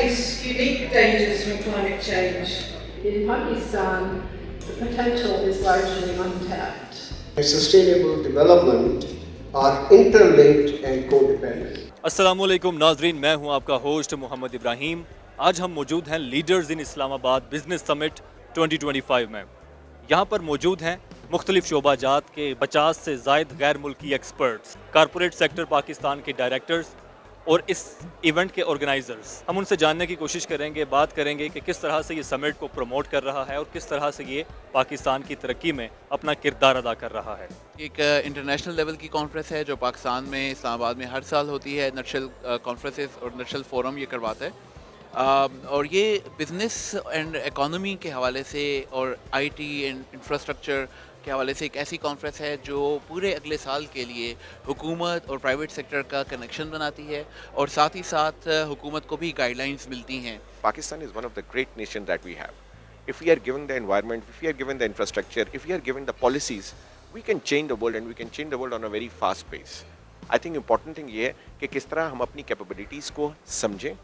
face unique dangers from climate change. In Pakistan, the potential is largely untapped. Sustainable development are interlinked and codependent. अस्सलामुअलैकुम नाजरीन, मैं हूं आपका host Mohammad Ibrahim. आज हम मौजूद हैं leaders in Islamabad business summit 2025 में। यहां पर मौजूद हैं मुख्तलिफ शोबाजात के 50 से ज़ायद गैर मुल्की एक्सपर्ट्स, कारपोरेट सेक्टर पाकिस्तान के डायरेक्टर्स और इस इवेंट के ऑर्गेनाइजर्स। हम उनसे जानने की कोशिश करेंगे, बात करेंगे कि किस तरह से ये समिट को प्रमोट कर रहा है और किस तरह से ये पाकिस्तान की तरक्की में अपना किरदार अदा कर रहा है। एक इंटरनेशनल लेवल की कॉन्फ्रेंस है जो पाकिस्तान में इस्लामाबाद में हर साल होती है। नटशल कॉन्फ्रेंसेस और नटशल फोरम ये करवाता है और ये बिज़नेस एंड इकोनॉमी के हवाले से और आईटी एंड इंफ्रास्ट्रक्चर के हवाले से एक ऐसी कॉन्फ्रेंस है जो पूरे अगले साल के लिए हुकूमत और प्राइवेट सेक्टर का कनेक्शन बनाती है और साथ ही साथ हुकूमत को भी गाइडलाइंस मिलती हैं। Pakistan is one of the great nations that we have. If we are given the environment, if we are given the infrastructure, if we are given the policies, we can change the world and we can change the world on a very fast pace. I think important thing ये है कि किस तरह हम अपनी capabilities को समझें,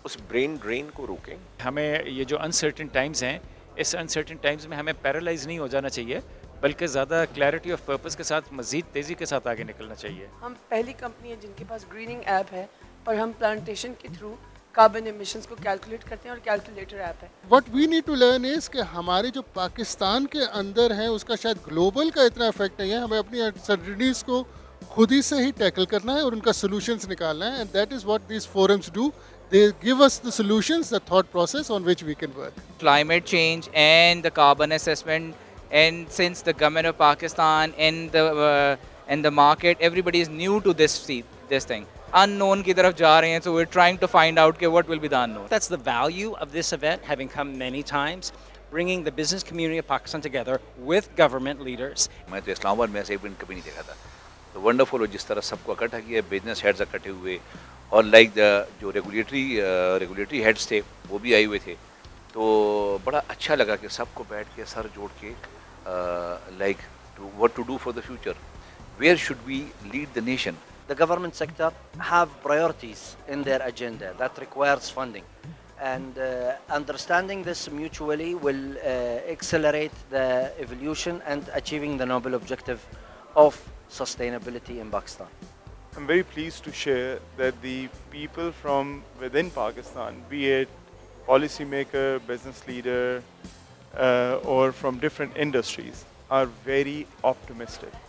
उस ब्रेन ड्रेन को रोकें। हमें ये जो अनसर्टेन टाइम्स हैं, इस अनसर्टेन टाइम्स में हमें पैरालाइज नहीं हो जाना चाहिए, बल्कि ज़्यादा क्लैरिटी ऑफ पर्पस के साथ मज़ीद तेज़ी के साथ आगे निकलना चाहिए। हम पहली कंपनी है जिनके पास ग्रीनिंग ऐप है और हम प्लांटेशन के थ्रू कार्बन एमिशंस को कैलकुलेट करते हैं और कैलकुलेटर ऐप है। What we need to learn is कि हमारे जो पाकिस्तान के अंदर है उसका शायद ग्लोबल का इतना इफेक्ट नहीं है। हमें अपनी अनसर्टेनिटीज को खुद ही से ही टैकल करना है और उनका सोल्यूशंस निकालना है, and that is what these forums do. They give us the solutions, the thought process on which we can work. Climate change and the carbon assessment, and since the government of Pakistan and the market, everybody is new to this thing. Unknown की तरफ जा रहे हैं, so we're trying to find out what will be the unknown. That's the value of this event, having come many times, bringing the business community of Pakistan together with government leaders. मैं तो इस्लामाबाद में ऐसे event कभी नहीं देखा था, तो wonderful हो जिस तरह सबको इकट्ठा किया, बिजनेस हेड्स इकट्ठे हुए और लाइक जो रेगुलेटरी हेड्स थे वो भी आए हुए थे, तो बड़ा अच्छा लगा कि सबको बैठ के सर जोड़ के like what to do for the future, where should we lead the nation. The government sector have priorities in their agenda that requires funding, and understanding this mutually will accelerate the evolution and achieving the noble objective of sustainability in Pakistan. I'm very pleased to share that the people from within Pakistan, be it policymaker, business leader, or from different industries, are very optimistic.